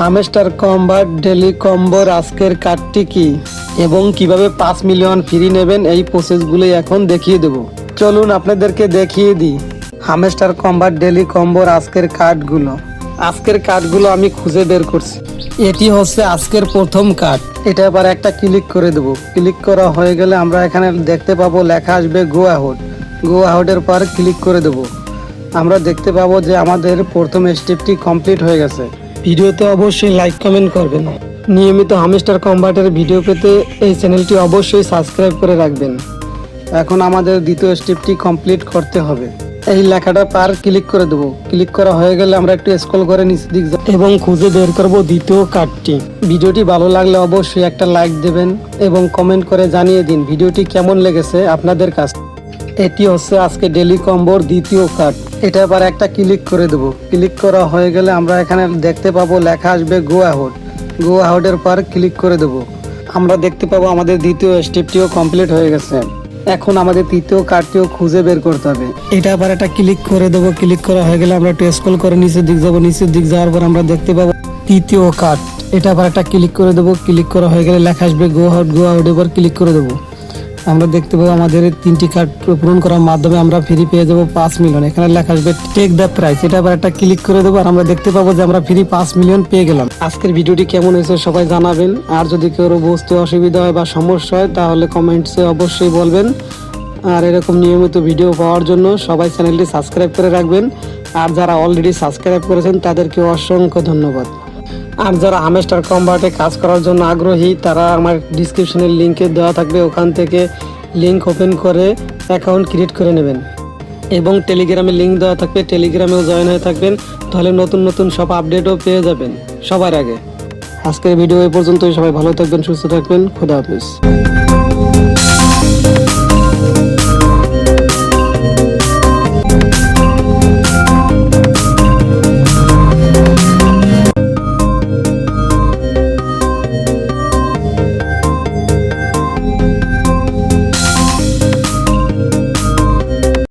Hamster combat daily কম্বোর আজকের কার্ডটি কি এবং কিভাবে 5 মিলিয়ন ফ্রি নেবেন এই প্রসেসগুলোই এখন দেখিয়ে দেব। চলুন আপনাদেরকে দেখিয়ে দিই হামস্টার কম্বাট ডেলি কম্বোর আজকের কার্ডগুলো আমি খুঁজে বের করছি। এটি হচ্ছে আজকের প্রথম কার্ড। এটা আবার একটা ক্লিক করে দেব। ক্লিক করা হয়ে গেলে আমরা এখানে দেখতে পাবো লেখা আসবে গো আউটের পর ক্লিক করে দেব। আমরা দেখতে পাবো যে আমাদের প্রথম স্টেপটি কমপ্লিট হয়ে গেছে। ভিডিওতে অবশ্যই লাইক কমেন্ট করবেন। নিয়মিত হামস্টার কম্বাটের ভিডিও পেতে এই চ্যানেলটি অবশ্যই সাবস্ক্রাইব করে রাখবেন। এখন আমাদের দ্বিতীয় স্টেপটি কমপ্লিট করতে হবে। এই লেখাটা পার ক্লিক করে দেব। ক্লিক করা হয়ে গেলে আমরা একটু স্ক্রল করে নিচের দিক যাব এবং খুঁজে বের করব দ্বিতীয় কার্ডটি। ভিডিওটি ভালো লাগলে অবশ্যই একটা লাইক দেবেন এবং কমেন্ট করে জানিয়ে দিন ভিডিওটি কেমন লেগেছে আপনাদের কাছে। এটি হচ্ছে আজকে ডেলি কম্বোর দ্বিতীয় কার্ড। এটা আবার একটা ক্লিক করে দেব। ক্লিক করা হয়ে গেলে আমরা এখানে দেখতে পাবো লেখা আসবে গো আউটের পর ক্লিক করে দেব। আমরা দেখতে পাবো আমাদের দ্বিতীয় স্টেপটিও কমপ্লিট হয়ে গেছে। এখন আমাদের তৃতীয় কার্ডটিও খুঁজে বের করতে হবে। এটা আবার একটা ক্লিক করে দেবো। ক্লিক করা হয়ে গেলে আমরা একটু স্ক্রল করে নিচের দিক যাবো। নিচের দিক যাওয়ার পর আমরা দেখতে পাবো তৃতীয় কার্ড। এটা আবার একটা ক্লিক করে দেবো। ক্লিক করা হয়ে গেলে লেখা আসবে গো আউট এবার ক্লিক করে দেবো। আমরা দেখতে পাবো আমাদের 3টি কার্ড পূরণ করার মাধ্যমে আমরা ফ্রি পেয়ে যাবো 5 মিলিয়ন। এখানে লেখা আসবে টেক দ্য প্রাইস। এটা আবার একটা ক্লিক করে দেবো আর আমরা দেখতে পাবো যে আমরা ফ্রি 5 মিলিয়ন পেয়ে গেলাম। আজকের ভিডিওটি কেমন হয়েছে সবাই জানাবেন। আর যদি কেউ বুঝতে অসুবিধা হয় বা সমস্যা হয় তাহলে কমেন্টসে অবশ্যই বলবেন। আর এরকম নিয়মিত ভিডিও পাওয়ার জন্য সবাই চ্যানেলটি সাবস্ক্রাইব করে রাখবেন। আর যারা অলরেডি সাবস্ক্রাইব করেছেন তাদেরকে অসংখ্য ধন্যবাদ। আর যারা হামস্টার কম্বাটে কাজ করার জন্য আগ্রহী তারা আমার ডিসক্রিপশনের লিঙ্কে দেওয়া থাকবে, ওখান থেকে লিঙ্ক ওপেন করে অ্যাকাউন্ট ক্রিয়েট করে নেবেন এবং টেলিগ্রামে লিঙ্ক দেওয়া থাকবে, টেলিগ্রামেও জয়েন হয়ে থাকবেন। তাহলে নতুন নতুন সব আপডেটও পেয়ে যাবেন সবার আগে। আজকের ভিডিও এই পর্যন্তই। সবাই ভালো থাকবেন, সুস্থ থাকবেন। খোদা হাফেজ।